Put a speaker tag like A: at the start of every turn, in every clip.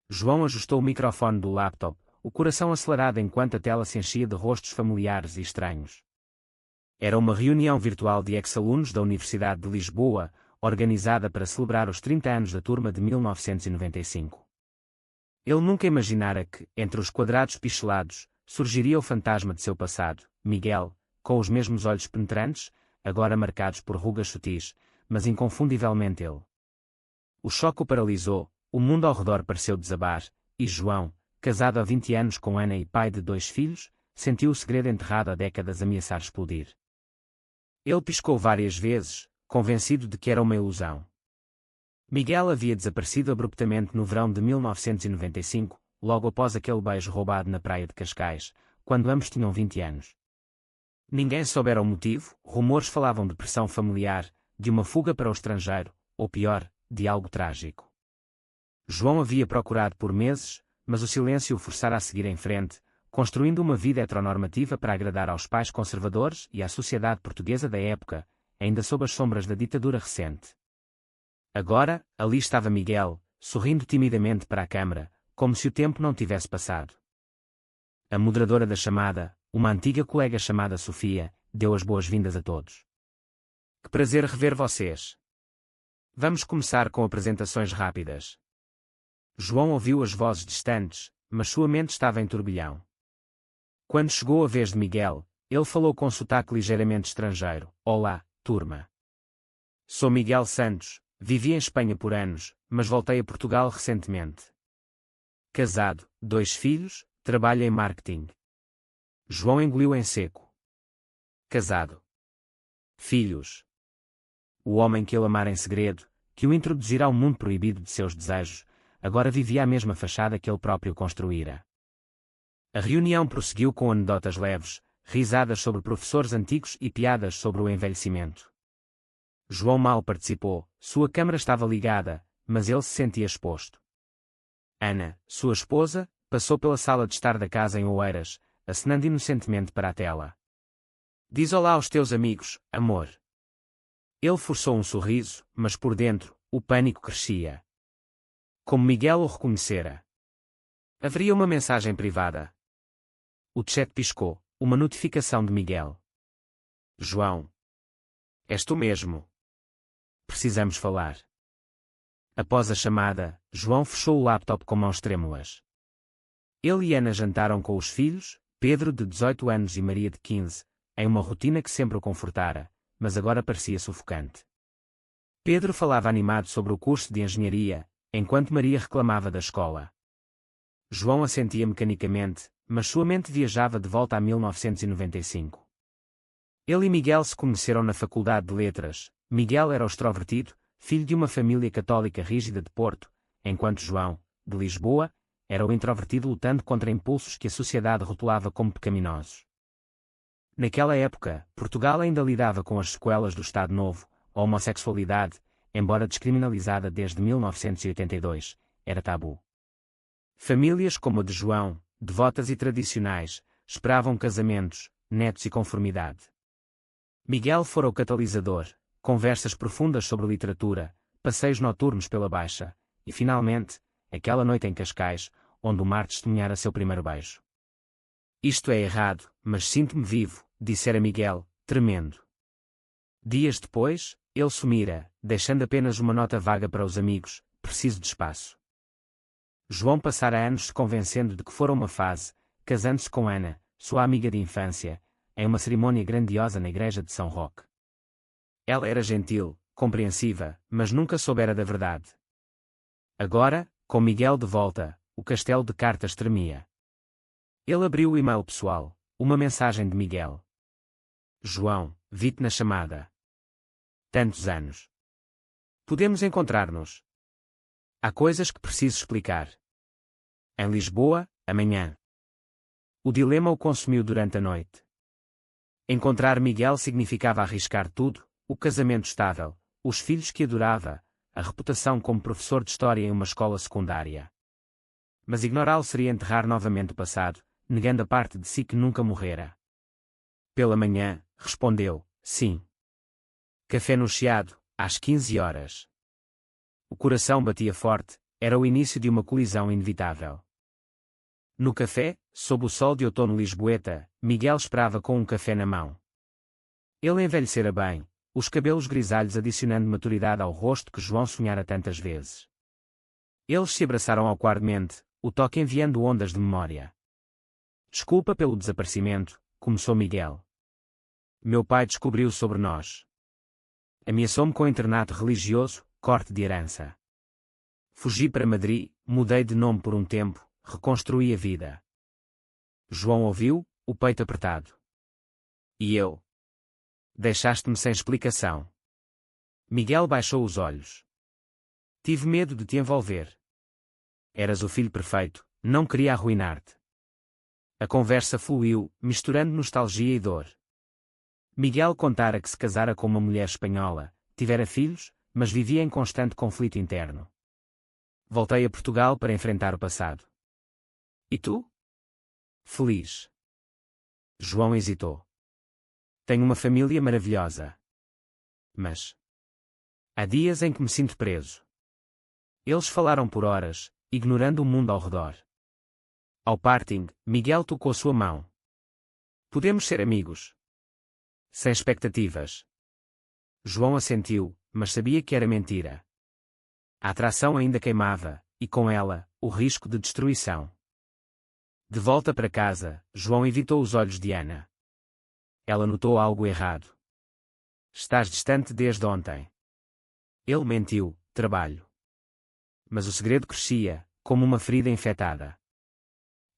A: João ajustou o microfone do laptop, o coração acelerado enquanto a tela se enchia de rostos familiares e estranhos. Era uma reunião virtual de ex-alunos da Universidade de Lisboa, organizada para celebrar os 30 anos da turma de 1995. Ele nunca imaginara que, entre os quadrados pichelados, surgiria o fantasma de seu passado, Miguel, com os mesmos olhos penetrantes, agora marcados por rugas sutis, mas inconfundivelmente ele. O choque o paralisou, o mundo ao redor pareceu desabar, e João, casado há 20 anos com Ana e pai de 2 filhos, sentiu o segredo enterrado há décadas ameaçar explodir. Ele piscou várias vezes, convencido de que era uma ilusão. Miguel havia desaparecido abruptamente no verão de 1995, logo após aquele beijo roubado na praia de Cascais, quando ambos tinham 20 anos. Ninguém soubera o motivo, rumores falavam de pressão familiar, de uma fuga para o estrangeiro, ou pior, de algo trágico. João havia procurado por meses, mas o silêncio o forçara a seguir em frente, construindo uma vida heteronormativa para agradar aos pais conservadores e à sociedade portuguesa da época, ainda sob as sombras da ditadura recente. Agora, ali estava Miguel, sorrindo timidamente para a câmara, como se o tempo não tivesse passado. A moderadora da chamada, uma antiga colega chamada Sofia, deu as boas-vindas a todos. Que prazer rever vocês. Vamos começar com apresentações rápidas. João ouviu as vozes distantes, mas sua mente estava em turbilhão. Quando chegou a vez de Miguel, ele falou com sotaque ligeiramente estrangeiro. Olá, turma. Sou Miguel Santos, vivi em Espanha por anos, mas voltei a Portugal recentemente. Casado, 2 filhos, trabalho em marketing. João engoliu em seco. Casado. Filhos. O homem que ele amara em segredo, que o introduzirá ao mundo proibido de seus desejos, agora vivia a mesma fachada que ele próprio construíra. A reunião prosseguiu com anedotas leves, risadas sobre professores antigos e piadas sobre o envelhecimento. João mal participou, sua câmara estava ligada, mas ele se sentia exposto. Ana, sua esposa, passou pela sala de estar da casa em Oeiras, acenando inocentemente para a tela. Diz olá aos teus amigos, amor. Ele forçou um sorriso, mas por dentro, o pânico crescia. Como Miguel o reconhecera. Haveria uma mensagem privada. O chat piscou, uma notificação de Miguel. João. És tu mesmo. Precisamos falar. Após a chamada, João fechou o laptop com mãos trêmulas. Ele e Ana jantaram com os filhos, Pedro de 18 anos e Maria de 15, em uma rotina que sempre o confortara, mas agora parecia sufocante. Pedro falava animado sobre o curso de engenharia, enquanto Maria reclamava da escola. João assentia mecanicamente, mas sua mente viajava de volta a 1995. Ele e Miguel se conheceram na Faculdade de Letras. Miguel era o extrovertido, filho de uma família católica rígida de Porto, enquanto João, de Lisboa, era o introvertido lutando contra impulsos que a sociedade rotulava como pecaminosos. Naquela época, Portugal ainda lidava com as sequelas do Estado Novo. A homossexualidade, embora descriminalizada desde 1982, era tabu. Famílias como a de João, devotas e tradicionais, esperavam casamentos, netos e conformidade. Miguel fora o catalisador, conversas profundas sobre literatura, passeios noturnos pela Baixa, e finalmente, aquela noite em Cascais, onde o mar testemunhara seu primeiro beijo. Isto é errado, mas sinto-me vivo, dissera Miguel, tremendo. Dias depois, ele sumira, deixando apenas uma nota vaga para os amigos, preciso de espaço. João passara anos se convencendo de que fora uma fase, casando-se com Ana, sua amiga de infância, em uma cerimônia grandiosa na igreja de São Roque. Ela era gentil, compreensiva, mas nunca soubera da verdade. Agora, com Miguel de volta, o castelo de cartas tremia. Ele abriu o e-mail pessoal, uma mensagem de Miguel. João, vi-te na chamada. Tantos anos. Podemos encontrar-nos. Há coisas que preciso explicar. Em Lisboa, amanhã. O dilema o consumiu durante a noite. Encontrar Miguel significava arriscar tudo, o casamento estável, os filhos que adorava, a reputação como professor de história em uma escola secundária. Mas ignorá-lo seria enterrar novamente o passado, negando a parte de si que nunca morrera. Pela manhã, respondeu, sim. Café no Chiado, às 15 horas. O coração batia forte, Era o início de uma colisão inevitável. No café, sob o sol de outono lisboeta, Miguel esperava com um café na mão. Ele envelhecera bem, os cabelos grisalhos adicionando maturidade ao rosto que João sonhara tantas vezes. Eles se abraçaram awkwardmente, o toque enviando ondas de memória. Desculpa pelo desaparecimento, começou Miguel. Meu pai descobriu sobre nós. Ameaçou-me com internato religioso, corte de herança. Fugi para Madrid, mudei de nome por um tempo, reconstruí a vida. João ouviu, o peito apertado. E eu? Deixaste-me sem explicação. Miguel baixou os olhos. Tive medo de te envolver. Eras o filho perfeito, não queria arruinar-te. A conversa fluiu, misturando nostalgia e dor. Miguel contara que se casara com uma mulher espanhola, tivera filhos, mas vivia em constante conflito interno. Voltei a Portugal para enfrentar o passado. E tu? Feliz. João hesitou. Tenho uma família maravilhosa. Mas há dias em que me sinto preso. Eles falaram por horas, ignorando o mundo ao redor. Ao parting, Miguel tocou sua mão. Podemos ser amigos. Sem expectativas. João assentiu, mas sabia que era mentira. A atração ainda queimava, e com ela, o risco de destruição. De volta para casa, João evitou os olhos de Ana. Ela notou algo errado. Estás distante desde ontem. Ele mentiu, trabalho. Mas o segredo crescia, como uma ferida infectada.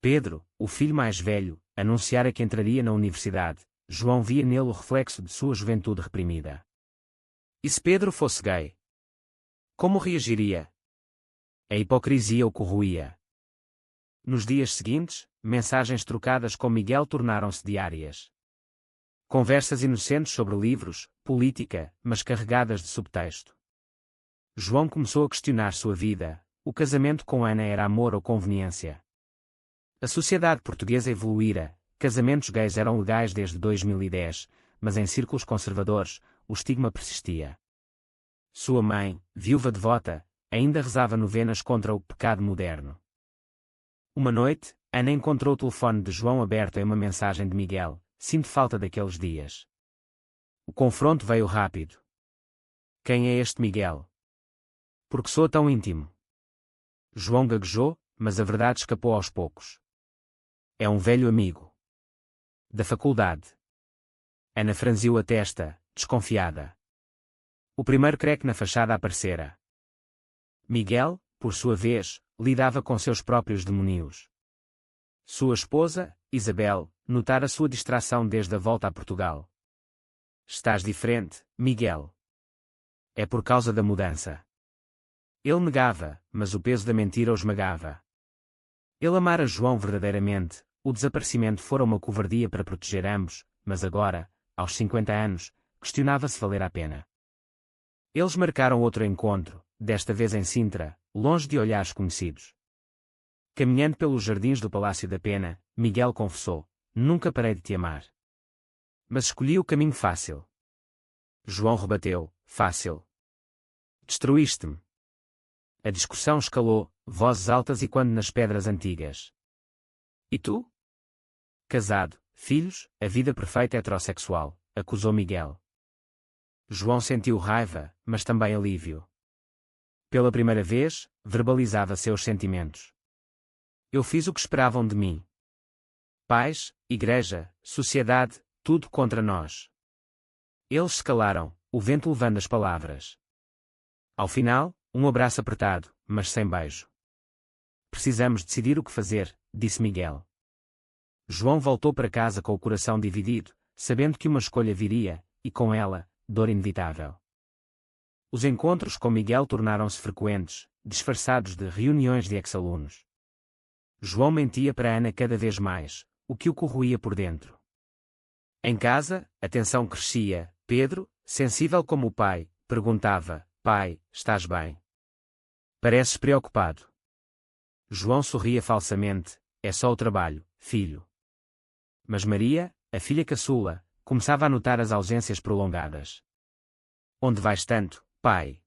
A: Pedro, o filho mais velho, anunciara que entraria na universidade. João via nele o reflexo de sua juventude reprimida. E se Pedro fosse gay? Como reagiria? A hipocrisia o corroía. Nos dias seguintes, mensagens trocadas com Miguel tornaram-se diárias. Conversas inocentes sobre livros, política, mas carregadas de subtexto. João começou a questionar sua vida. O casamento com Ana era amor ou conveniência? A sociedade portuguesa evoluíra, casamentos gays eram legais desde 2010, mas em círculos conservadores, o estigma persistia. Sua mãe, viúva devota, ainda rezava novenas contra o pecado moderno. Uma noite, Ana encontrou o telefone de João aberto em uma mensagem de Miguel. Sinto falta daqueles dias. O confronto veio rápido. Quem é este Miguel? Por que sou tão íntimo? João gaguejou, mas a verdade escapou aos poucos. É um velho amigo. Da faculdade. Ana franziu a testa, desconfiada. O primeiro creque na fachada aparecera. Miguel, por sua vez, lidava com seus próprios demónios. Sua esposa, Isabel, notara sua distração desde a volta a Portugal. Estás diferente, Miguel. É por causa da mudança. Ele negava, mas o peso da mentira o esmagava. Ele amara João verdadeiramente, o desaparecimento fora uma covardia para proteger ambos, mas agora, aos 50 anos, questionava se valer a pena. Eles marcaram outro encontro, desta vez em Sintra, longe de olhares conhecidos. Caminhando pelos jardins do Palácio da Pena, Miguel confessou: nunca parei de te amar. Mas escolhi o caminho fácil. João rebateu: fácil. Destruíste-me. A discussão escalou, vozes altas e quando nas pedras antigas. E tu? Casado, filhos, a vida perfeita heterossexual, acusou Miguel. João sentiu raiva, mas também alívio. Pela primeira vez, verbalizava seus sentimentos. Eu fiz o que esperavam de mim. Pais, igreja, sociedade, tudo contra nós. Eles se calaram, o vento levando as palavras. Ao final, um abraço apertado, mas sem beijo. Precisamos decidir o que fazer, disse Miguel. João voltou para casa com o coração dividido, sabendo que uma escolha viria, e com ela, dor inevitável. Os encontros com Miguel tornaram-se frequentes, disfarçados de reuniões de ex-alunos. João mentia para Ana cada vez mais, o que o corroía por dentro. Em casa, a tensão crescia. Pedro, sensível como o pai, perguntava: pai, estás bem? Pareces preocupado. João sorria falsamente: é só o trabalho, filho. Mas Maria, a filha caçula, começava a notar as ausências prolongadas. Onde vais tanto, pai?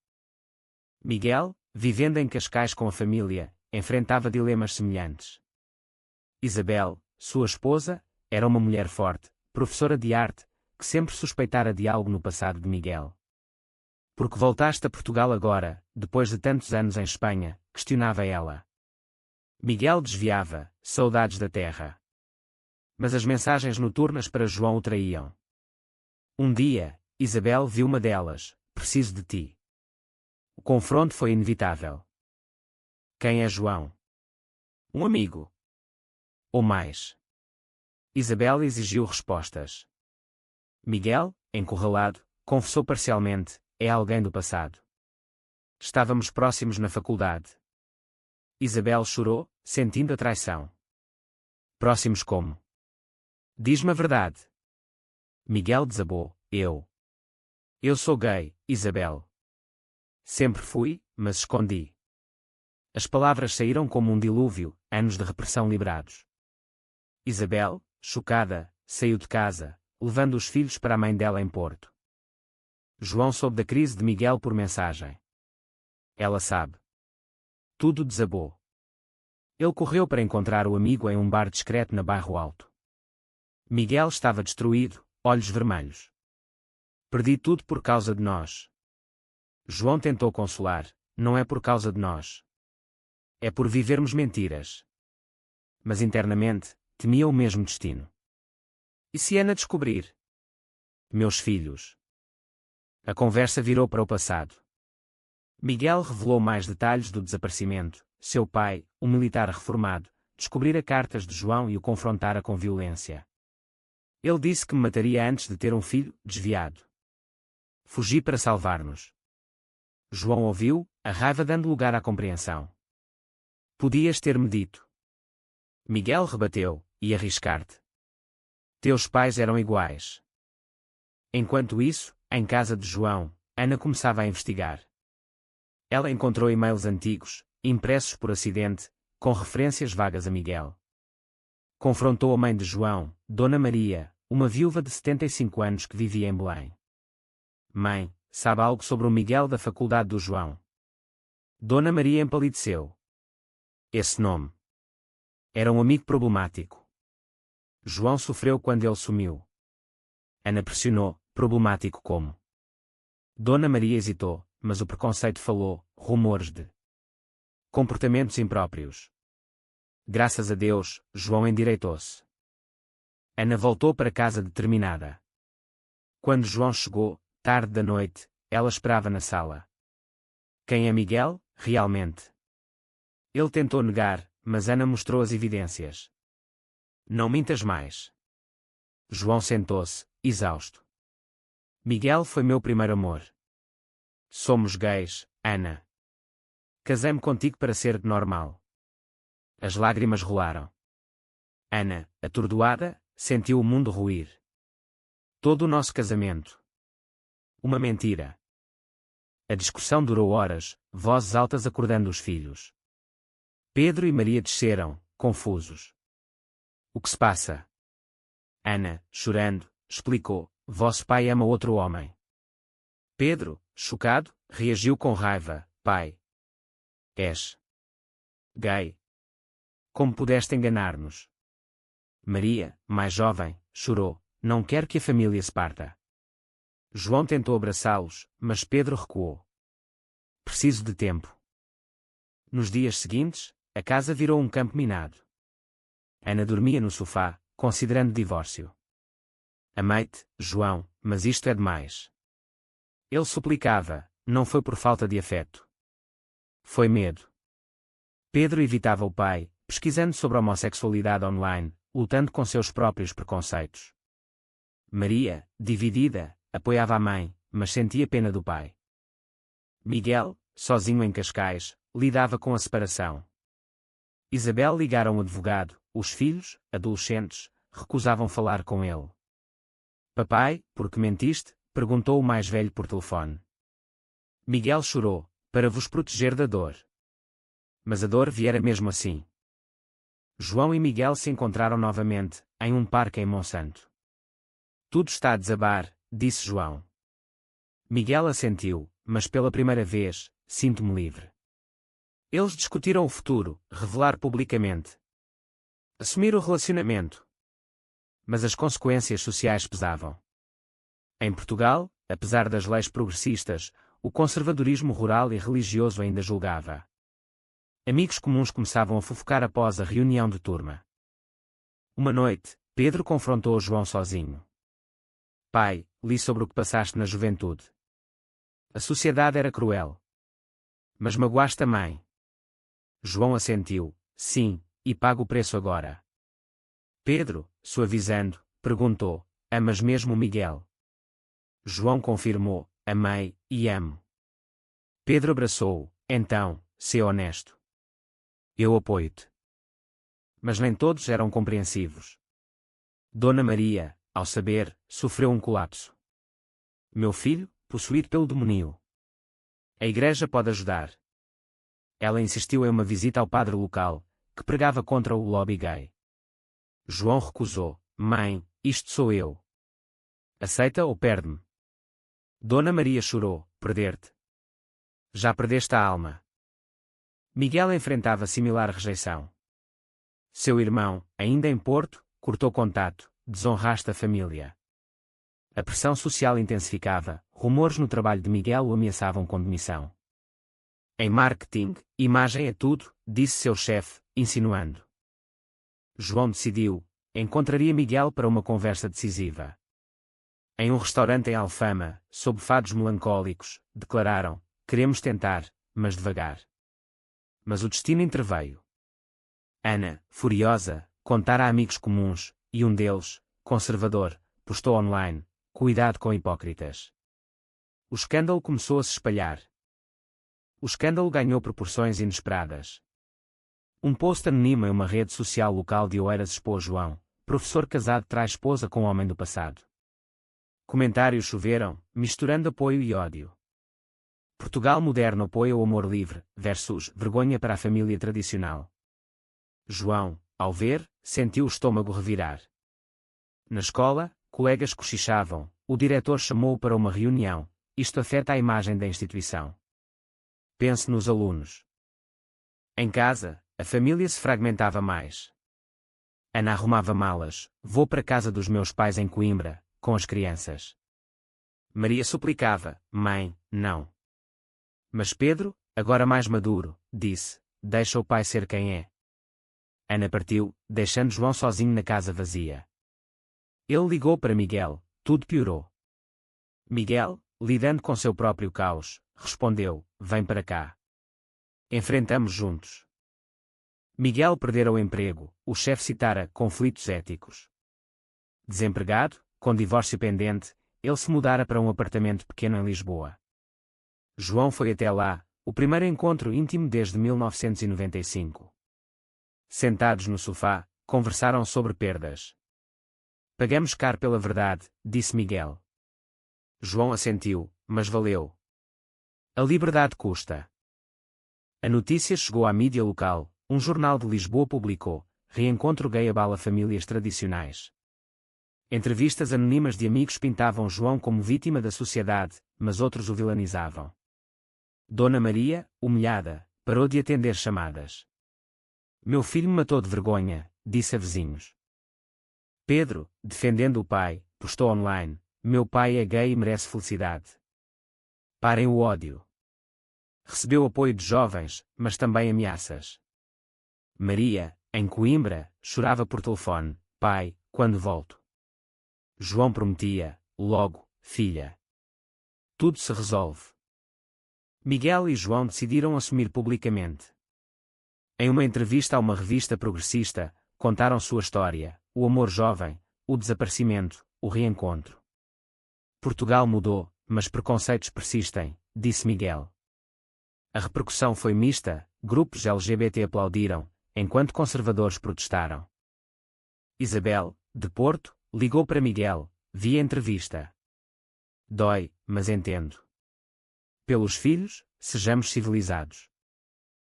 A: Miguel, vivendo em Cascais com a família, enfrentava dilemas semelhantes. Isabel, sua esposa, era uma mulher forte, professora de arte, que sempre suspeitara de algo no passado de Miguel. Por que voltaste a Portugal agora, depois de tantos anos em Espanha? Questionava ela. Miguel desviava, saudades da terra. Mas as mensagens noturnas para João o traíam. Um dia, Isabel viu uma delas: preciso de ti. O confronto foi inevitável. Quem é João? Um amigo. Ou mais? Isabel exigiu respostas. Miguel, encurralado, confessou parcialmente: é alguém do passado. Estávamos próximos na faculdade. Isabel chorou, sentindo a traição. Próximos como? Diz-me a verdade. Miguel desabou: Eu sou gay, Isabel. Sempre fui, mas escondi. As palavras saíram como um dilúvio, anos de repressão librados. Isabel, chocada, saiu de casa, levando os filhos para a mãe dela em Porto. João soube da crise de Miguel por mensagem. Ela sabe. Tudo desabou. Ele correu para encontrar o amigo em um bar discreto na Bairro Alto. Miguel estava destruído, olhos vermelhos. Perdi tudo por causa de nós. João tentou consolar: não é por causa de nós. É por vivermos mentiras. Mas internamente, temia o mesmo destino. E se Ana descobrir? Meus filhos. A conversa virou para o passado. Miguel revelou mais detalhes do desaparecimento. Seu pai, um militar reformado, descobrira cartas de João e o confrontara com violência. Ele disse que me mataria antes de ter um filho, desviado. Fugi para salvar-nos. João ouviu, a raiva dando lugar à compreensão. Podias ter-me dito. Miguel rebateu: e arriscar-te. Teus pais eram iguais. Enquanto isso, em casa de João, Ana começava a investigar. Ela encontrou e-mails antigos, impressos por acidente, com referências vagas a Miguel. Confrontou a mãe de João, Dona Maria, uma viúva de 75 anos que vivia em Belém. Mãe, sabe algo sobre o Miguel da faculdade do João? Dona Maria empalideceu. Esse nome. Era um amigo problemático. João sofreu quando ele sumiu. Ana pressionou: problemático como? Dona Maria hesitou, mas o preconceito falou: rumores de comportamentos impróprios. Graças a Deus, João endireitou-se. Ana voltou para casa determinada. Quando João chegou, tarde da noite, ela esperava na sala. Quem é Miguel, realmente? Ele tentou negar, mas Ana mostrou as evidências. Não mintas mais. João sentou-se, exausto. Miguel foi meu primeiro amor. Somos gays, Ana. Casei-me contigo para ser normal. As lágrimas rolaram. Ana, atordoada, sentiu o mundo ruir. Todo o nosso casamento. Uma mentira. A discussão durou horas, vozes altas acordando os filhos. Pedro e Maria desceram, confusos. O que se passa? Ana, chorando, explicou: vosso pai ama outro homem. Pedro, chocado, reagiu com raiva: pai. És gay. Como pudeste enganar-nos? Maria, mais jovem, chorou: não quero que a família se parta. João tentou abraçá-los, mas Pedro recuou. Preciso de tempo. Nos dias seguintes, a casa virou um campo minado. Ana dormia no sofá, considerando divórcio. Amei-te, João, mas isto é demais. Ele suplicava: não foi por falta de afeto. Foi medo. Pedro evitava o pai, pesquisando sobre a homossexualidade online, lutando com seus próprios preconceitos. Maria, dividida, apoiava a mãe, mas sentia pena do pai. Miguel, sozinho em Cascais, lidava com a separação. Isabel ligara um advogado, os filhos, adolescentes, recusavam falar com ele. Papai, por que mentiste? Perguntou o mais velho por telefone. Miguel chorou: para vos proteger da dor. Mas a dor viera mesmo assim. João e Miguel se encontraram novamente, em um parque em Monsanto. Tudo está a desabar, disse João. Miguel assentiu: mas pela primeira vez, sinto-me livre. Eles discutiram o futuro, revelar publicamente, assumir o relacionamento. Mas as consequências sociais pesavam. Em Portugal, apesar das leis progressistas, o conservadorismo rural e religioso ainda julgava. Amigos comuns começavam a fofocar após a reunião de turma. Uma noite, Pedro confrontou João sozinho. Pai, li sobre o que passaste na juventude. A sociedade era cruel. Mas magoaste a mãe. João assentiu, sim, e pago o preço agora. Pedro, suavizando, perguntou, amas mesmo Miguel? João confirmou, amei, e amo. Pedro abraçou-o, então, sê honesto. Eu apoio-te. Mas nem todos eram compreensivos. Dona Maria, ao saber, sofreu um colapso. Meu filho, possuído pelo demônio. A igreja pode ajudar. Ela insistiu em uma visita ao padre local, que pregava contra o lobby gay. João recusou, mãe, isto sou eu. Aceita ou perde-me? Dona Maria chorou, perder-te. Já perdeste a alma. Miguel enfrentava similar rejeição. Seu irmão, ainda em Porto, cortou contato, desonraste a família. A pressão social intensificava, rumores no trabalho de Miguel o ameaçavam com demissão. Em marketing, imagem é tudo, disse seu chefe, insinuando. João decidiu, encontraria Miguel para uma conversa decisiva. Em um restaurante em Alfama, sob fados melancólicos, declararam, queremos tentar, mas devagar. Mas o destino interveio. Ana, furiosa, contara a amigos comuns, e um deles, conservador, postou online, cuidado com hipócritas. O escândalo começou a se espalhar. O escândalo ganhou proporções inesperadas. Um post anónimo em uma rede social local de Oeiras expôs João, professor casado traz esposa com homem do passado. Comentários choveram, misturando apoio e ódio. Portugal moderno apoia o amor livre, versus vergonha para a família tradicional. João, ao ver, sentiu o estômago revirar. Na escola, colegas cochichavam, o diretor chamou-o para uma reunião, isto afeta a imagem da instituição. Pense nos alunos. Em casa, a família se fragmentava mais. Ana arrumava malas, vou para a casa dos meus pais em Coimbra, com as crianças. Maria suplicava, mãe, não. Mas Pedro, agora mais maduro, disse, deixa o pai ser quem é. Ana partiu, deixando João sozinho na casa vazia. Ele ligou para Miguel, tudo piorou. Miguel, lidando com seu próprio caos, respondeu, vem para cá. Enfrentamos juntos. Miguel perdera o emprego, o chefe citara conflitos éticos. Desempregado, com divórcio pendente, ele se mudara para um apartamento pequeno em Lisboa. João foi até lá, o primeiro encontro íntimo desde 1995. Sentados no sofá, conversaram sobre perdas. Pagamos caro pela verdade, disse Miguel. João assentiu, mas valeu. A liberdade custa. A notícia chegou à mídia local, um jornal de Lisboa publicou, reencontro gay abala famílias tradicionais. Entrevistas anônimas de amigos pintavam João como vítima da sociedade, mas outros o vilanizavam. Dona Maria, humilhada, parou de atender chamadas. Meu filho me matou de vergonha, disse a vizinhos. Pedro, defendendo o pai, postou online, meu pai é gay e merece felicidade. Parem o ódio. Recebeu apoio de jovens, mas também ameaças. Maria, em Coimbra, chorava por telefone, pai, quando volto? João prometia, logo, filha. Tudo se resolve. Miguel e João decidiram assumir publicamente. Em uma entrevista a uma revista progressista, contaram sua história, o amor jovem, o desaparecimento, o reencontro. Portugal mudou, mas preconceitos persistem, disse Miguel. A repercussão foi mista, grupos LGBT aplaudiram, enquanto conservadores protestaram. Isabel, de Porto, ligou para Miguel, vi a entrevista. Dói, mas entendo. Pelos filhos, sejamos civilizados.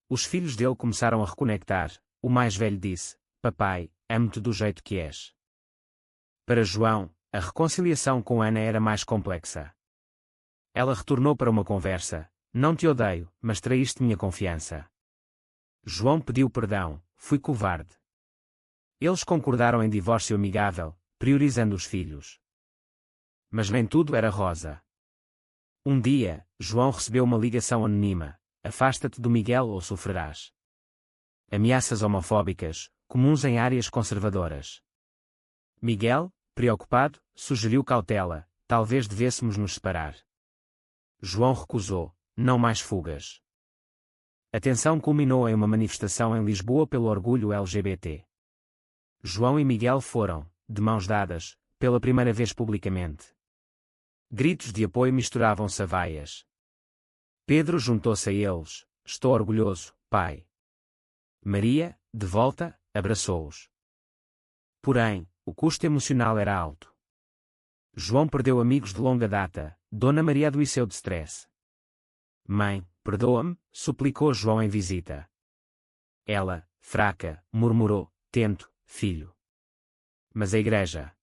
A: Os filhos dele começaram a reconectar, o mais velho disse, papai, amo-te do jeito que és. Para João, a reconciliação com Ana era mais complexa. Ela retornou para uma conversa, não te odeio, mas traíste minha confiança. João pediu perdão, fui covarde. Eles concordaram em divórcio amigável, priorizando os filhos. Mas nem tudo era rosa. Um dia, João recebeu uma ligação anônima: afasta-te do Miguel ou sofrerás. Ameaças homofóbicas, comuns em áreas conservadoras. Miguel, preocupado, sugeriu cautela: talvez devêssemos nos separar. João recusou: não mais fugas. A tensão culminou em uma manifestação em Lisboa pelo orgulho LGBT. João e Miguel foram, de mãos dadas, pela primeira vez publicamente. Gritos de apoio misturavam-se a vaias. Pedro juntou-se a eles: estou orgulhoso, pai. Maria, de volta, abraçou-os. Porém, o custo emocional era alto. João perdeu amigos de longa data, Dona Maria adoeceu de stress. Mãe, perdoa-me, suplicou João em visita. Ela, fraca, murmurou: tento, filho. Mas a igreja.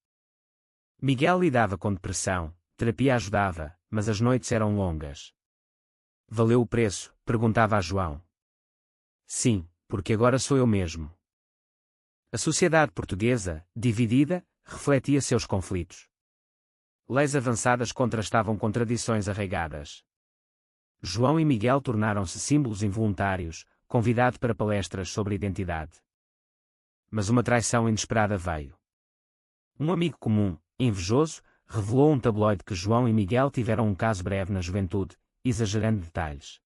A: Miguel lidava com depressão, terapia ajudava, mas as noites eram longas. Valeu o preço? Perguntava a João. Sim, porque agora sou eu mesmo. A sociedade portuguesa, dividida, refletia seus conflitos. Leis avançadas contrastavam com tradições arraigadas. João e Miguel tornaram-se símbolos involuntários, convidados para palestras sobre identidade. Mas uma traição inesperada veio. Um amigo comum, invejoso, revelou a um tabloide que João e Miguel tiveram um caso breve na juventude, exagerando detalhes.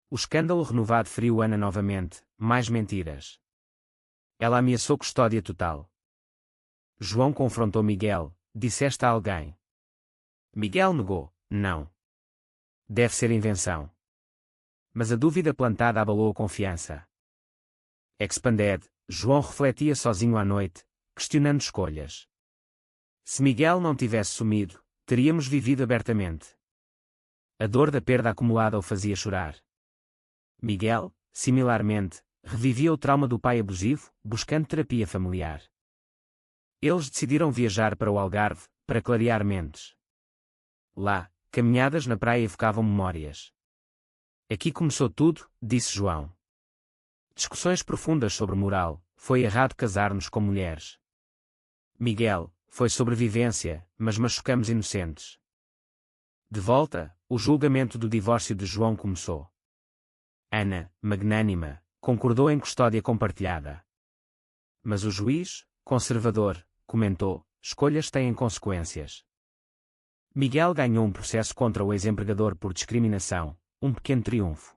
A: O escândalo renovado feriu Ana novamente: mais mentiras. Ela ameaçou custódia total. João confrontou Miguel: disseste a alguém? Miguel negou: não. Deve ser invenção. Mas a dúvida plantada abalou a confiança. Expanded, João refletia sozinho à noite, questionando escolhas. Se Miguel não tivesse sumido, teríamos vivido abertamente. A dor da perda acumulada o fazia chorar. Miguel, similarmente, revivia o trauma do pai abusivo, buscando terapia familiar. Eles decidiram viajar para o Algarve, para clarear mentes. Lá, caminhadas na praia evocavam memórias. Aqui começou tudo, disse João. Discussões profundas sobre moral: foi errado casar-nos com mulheres. Miguel: foi sobrevivência, mas machucamos inocentes. De volta, o julgamento do divórcio de João começou. Ana, magnânima, concordou em custódia compartilhada. Mas o juiz, conservador, comentou: escolhas têm consequências. Miguel ganhou um processo contra o ex-empregador por discriminação, um pequeno triunfo.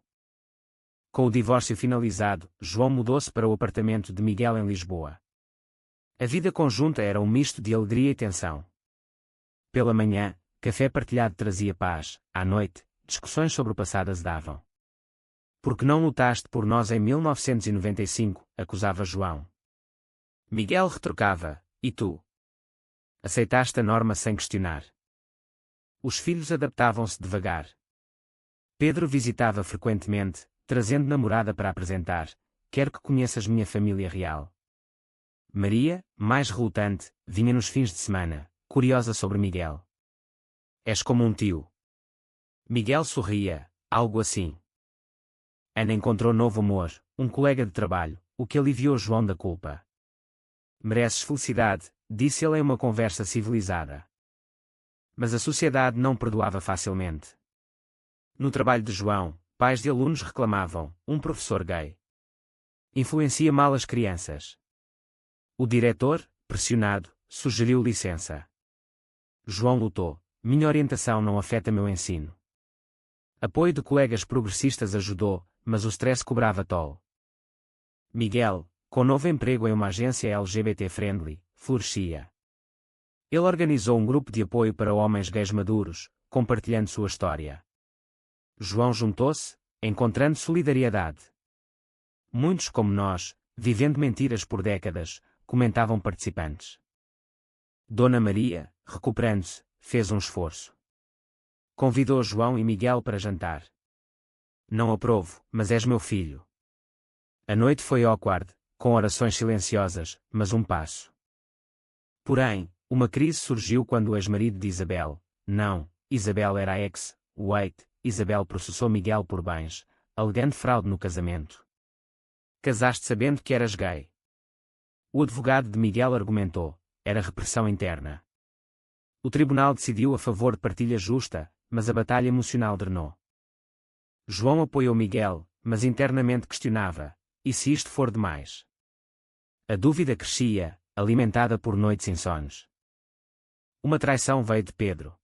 A: Com o divórcio finalizado, João mudou-se para o apartamento de Miguel em Lisboa. A vida conjunta era um misto de alegria e tensão. Pela manhã, café partilhado trazia paz; à noite, discussões sobre o passado azedavam. Por que não lutaste por nós em 1995? Acusava João. Miguel retrucava: e tu? Aceitaste a norma sem questionar. Os filhos adaptavam-se devagar. Pedro visitava frequentemente, trazendo namorada para apresentar: quero que conheças minha família real. Maria, mais relutante, vinha nos fins de semana, curiosa sobre Miguel. És como um tio. Miguel sorria: algo assim. Ana encontrou novo amor, um colega de trabalho, o que aliviou João da culpa. Mereces felicidade, disse ele em uma conversa civilizada. Mas a sociedade não perdoava facilmente. No trabalho de João, pais de alunos reclamavam: um professor gay influencia mal as crianças. O diretor, pressionado, sugeriu licença. João lutou: minha orientação não afeta meu ensino. Apoio de colegas progressistas ajudou, mas o stress cobrava toll. Miguel, com novo emprego em uma agência LGBT-friendly, florescia. Ele organizou um grupo de apoio para homens gays maduros, compartilhando sua história. João juntou-se, encontrando solidariedade. Muitos como nós, vivendo mentiras por décadas, comentavam participantes. Dona Maria, recuperando-se, fez um esforço. Convidou João e Miguel para jantar. Não aprovo, mas és meu filho. A noite foi awkward, com orações silenciosas, mas um passo. Porém, uma crise surgiu quando o ex-marido de Isabel, não, Isabel era a ex-Wait, Isabel processou Miguel por bens, alegando fraude no casamento. casaste sabendo que eras gay. O advogado de Miguel argumentou, era repressão interna. O tribunal decidiu a favor de partilha justa, mas a batalha emocional drenou. João apoiou Miguel, mas internamente questionava, e se isto for demais? A dúvida crescia, alimentada por noites insones. Uma traição veio de Pedro.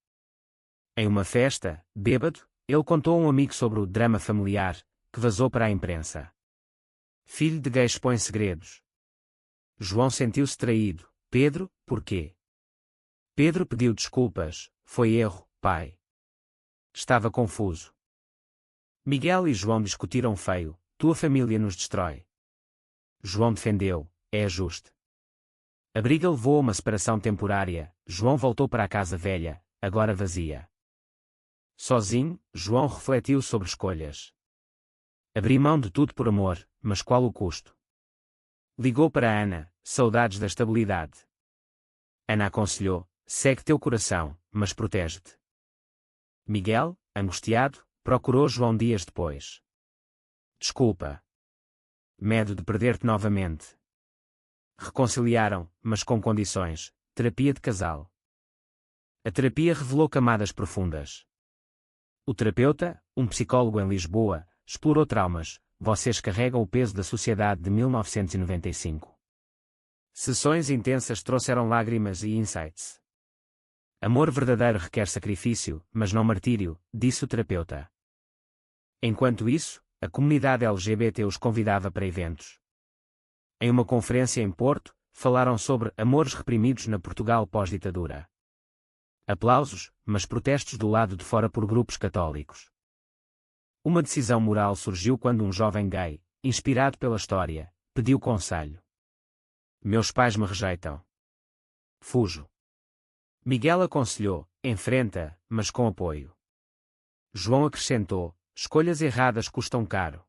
A: Em uma festa, bêbado, ele contou a um amigo sobre o drama familiar, que vazou para a imprensa. Filho de gay expõe segredos. João sentiu-se traído. Pedro, porquê? Pedro pediu desculpas, foi erro, pai. Estava confuso. Miguel e João discutiram feio, tua família nos destrói. João defendeu, é ajuste. A briga levou a uma separação temporária, João voltou para a casa velha, agora vazia. Sozinho, João refletiu sobre escolhas. Abri mão de tudo por amor, mas qual o custo? Ligou para Ana, saudades da estabilidade. Ana aconselhou, segue teu coração, mas protege-te. Miguel, angustiado, procurou João dias depois. Desculpa. Medo de perder-te novamente. Reconciliaram, mas com condições, terapia de casal. A terapia revelou camadas profundas. O terapeuta, um psicólogo em Lisboa, explorou traumas, vocês carregam o peso da sociedade de 1995. Sessões intensas trouxeram lágrimas e insights. Amor verdadeiro requer sacrifício, mas não martírio, disse o terapeuta. Enquanto isso, a comunidade LGBT os convidava para eventos. Em uma conferência em Porto, falaram sobre amores reprimidos na Portugal pós-ditadura. Aplausos, mas protestos do lado de fora por grupos católicos. Uma decisão moral surgiu quando um jovem gay, inspirado pela história, pediu conselho. Meus pais me rejeitam. Fujo. Miguel aconselhou, enfrenta, mas com apoio. João acrescentou, escolhas erradas custam caro.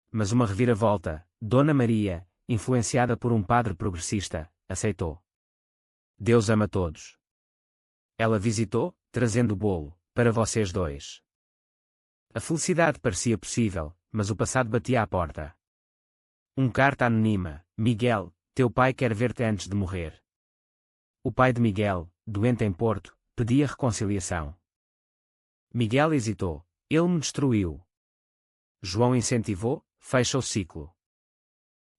A: Mas uma reviravolta, Dona Maria, influenciada por um padre progressista, aceitou. Deus ama todos. Ela visitou, trazendo o bolo, para vocês dois. A felicidade parecia possível, mas o passado batia à porta. Carta anônima, Miguel, teu pai quer ver-te antes de morrer. O pai de Miguel, doente em Porto, pedia reconciliação. Miguel hesitou, ele me destruiu. João incentivou, fecha o ciclo.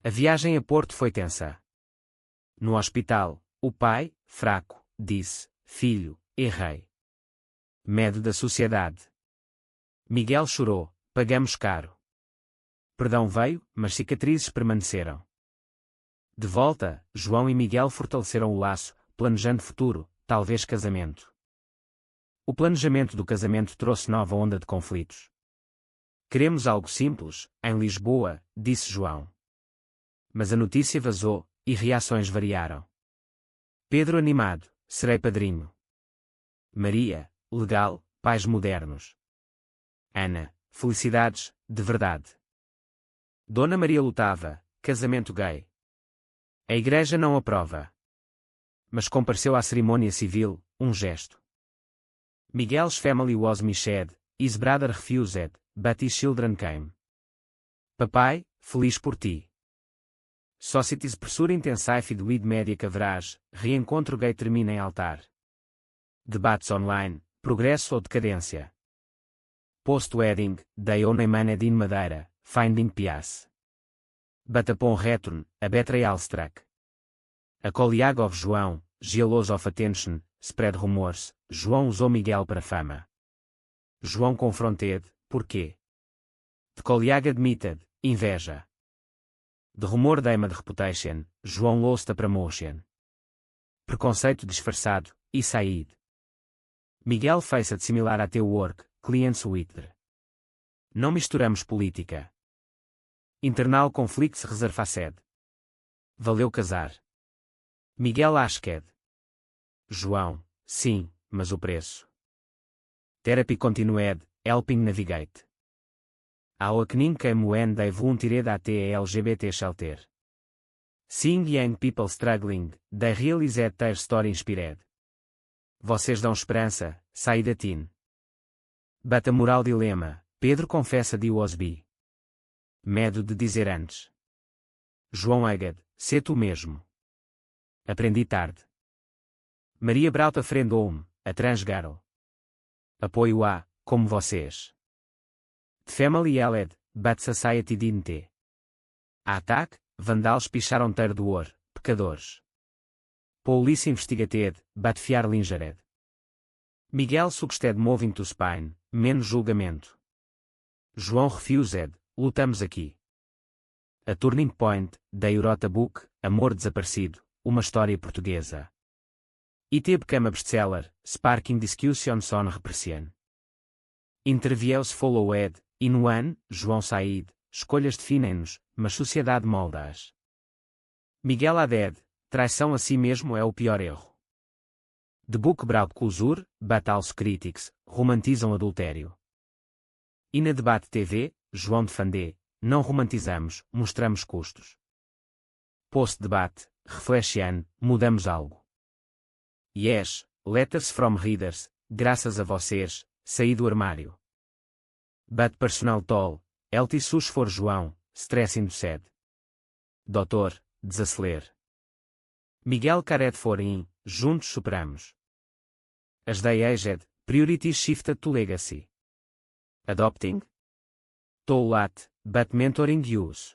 A: A viagem a Porto foi tensa. No hospital, o pai, fraco, disse, filho, errei. Medo da sociedade. Miguel chorou, pagamos caro. Perdão veio, mas cicatrizes permaneceram. De volta, João e Miguel fortaleceram o laço, planejando futuro, talvez casamento. O planejamento do casamento trouxe nova onda de conflitos. Queremos algo simples, em Lisboa, disse João. Mas a notícia vazou, e reações variaram. Pedro animado, serei padrinho. Maria, legal, pais modernos. Ana, felicidades, de verdade. Dona Maria lutava, casamento gay. A igreja não aprova. Mas compareceu à cerimônia civil, um gesto. Miguel's family was mished, his brother refused, but his children came. Papai, feliz por ti. Society's pursuit intensified with media coverage, reencontro gay termina em altar. Debates online, progresso ou decadência. Post-wedding, they honeymooned in Madeira, finding peace. But upon return, a betrayal struck. A colleague of João, jealous of attention, spread rumors, João usou Miguel para fama. João confronted, porquê? The colleague admitted, inveja. The rumor damaged reputation, João lost a promotion. Preconceito disfarçado, e saíd. Miguel faced similar at work, clients with. Não misturamos política. Internal conflicts reservaced. Valeu casar. Miguel Asked. João, sim, mas o preço. Therapy continued, helping navigate. Ao acnin came when they volunteered at the LGBT shelter. Seeing young people struggling, they realized their story inspired. Vocês dão esperança, saída teen. But a moral dilema, Pedro confessa de Osby. medo de dizer antes. João Egad, sê tu mesmo. Aprendi tarde. Maria Brauta frendou-me, a transgirl. Apoio a, como vocês. The Family Eled, but Society didn't. A ataque, vandals picharam ter do or, pecadores. Police investigated, but fear lingered. Miguel suggested moving to Spain, menos julgamento. João refused, lutamos aqui. A Turning Point, da Eurota Book, Amor Desaparecido, uma história portuguesa. It became a bestseller, sparking discussions on repression. Interviews followed, in one, João Said, escolhas definem-nos, mas sociedade molda-as. Miguel Haddad, traição a si mesmo é o pior erro. The book brought closure, but also critics, romantizam adultério. E na Debate TV, João de Fandé, não romantizamos, mostramos custos. Post-debate, reflexion, mudamos algo. Yes, letters from readers, graças a vocês, saí do armário. But personal toll, LT sus for João, stressing said. Doutor, desacelere. Miguel Caret for in, juntos superamos. As they aged, priorities shifted to legacy. Adopting? Too late, but mentoring use.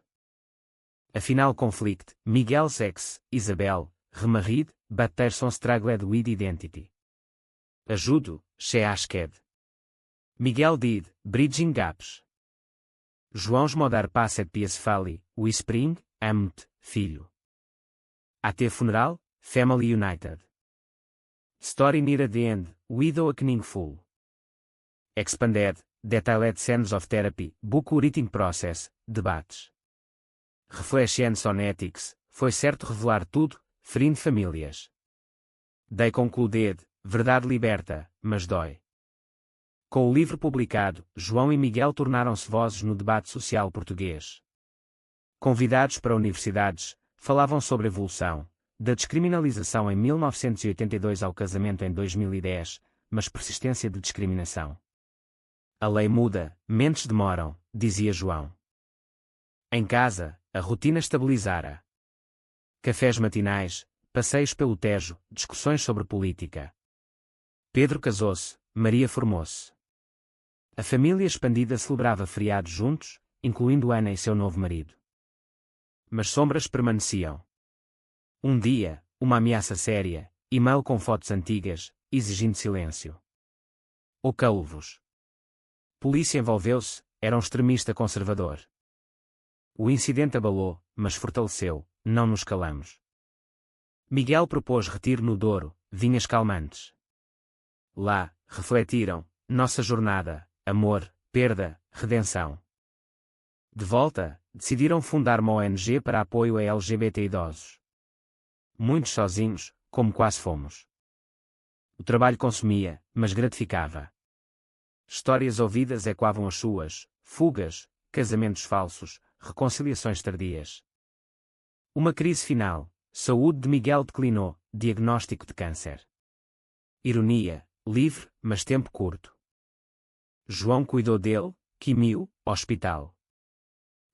A: A final conflict, Miguel's ex, Isabel, remarried, but Terson struggled with identity. Ajudo, she asked. Miguel did, bridging gaps. João's mother passed peacefully, whispering, am-te, filho. At funeral, family united. Story near the end, widow a full. Expanded, detailed scenes of therapy, book writing process, debates. Reflections on ethics, foi certo revelar tudo, ferindo famílias. They concluded, verdade liberta, mas dói. Com o livro publicado, João e Miguel tornaram-se vozes no debate social português. Convidados para universidades, falavam sobre evolução, da descriminalização em 1982 ao casamento em 2010, mas persistência de discriminação. A lei muda, mentes demoram, dizia João. Em casa, a rotina estabilizara. Cafés matinais, passeios pelo Tejo, discussões sobre política. Pedro casou-se, Maria formou-se. A família expandida celebrava feriados juntos, incluindo Ana e seu novo marido. Mas sombras permaneciam. Um dia, uma ameaça séria, e-mail com fotos antigas, exigindo silêncio. O calvos. Polícia envolveu-se, era um extremista conservador. O incidente abalou, mas fortaleceu, não nos calamos. Miguel propôs retiro no Douro, vinhas calmantes. Lá, refletiram, nossa jornada, amor, perda, redenção. De volta, decidiram fundar uma ONG para apoio a LGBT idosos. Muitos sozinhos, como quase fomos. O trabalho consumia, mas gratificava. Histórias ouvidas ecoavam as suas, fugas, casamentos falsos, reconciliações tardias. Uma crise final, saúde de Miguel declinou, diagnóstico de câncer. Ironia, livre, mas tempo curto. João cuidou dele, quimio, hospital.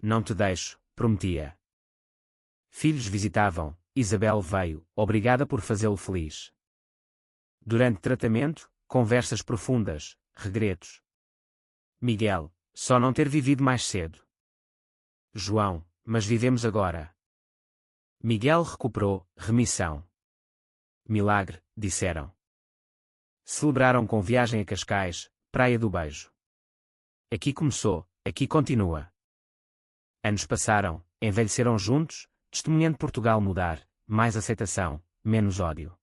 A: Não te deixo, prometia. Filhos visitavam, Isabel veio, obrigada por fazê-lo feliz. Durante tratamento, conversas profundas, regretos. Miguel, só não ter vivido mais cedo. João, mas vivemos agora. Miguel recuperou, remissão. Milagre, disseram. Celebraram com viagem a Cascais, Praia do Beijo. Aqui começou, aqui continua. Anos passaram, envelheceram juntos, testemunhando Portugal mudar, mais aceitação, menos ódio.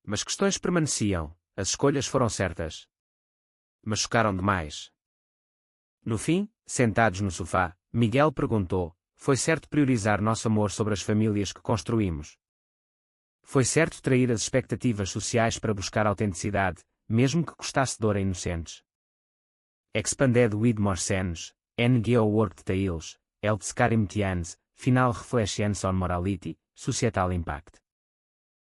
A: Mas questões permaneciam, as escolhas foram certas. Mas chocaram demais. No fim, sentados no sofá, Miguel perguntou, foi certo priorizar nosso amor sobre as famílias que construímos? Foi certo trair as expectativas sociais para buscar autenticidade, mesmo que custasse dor a inocentes? Expanded with more scenes, NGO work details, Eldscarim Tians, final reflections on morality, societal impact.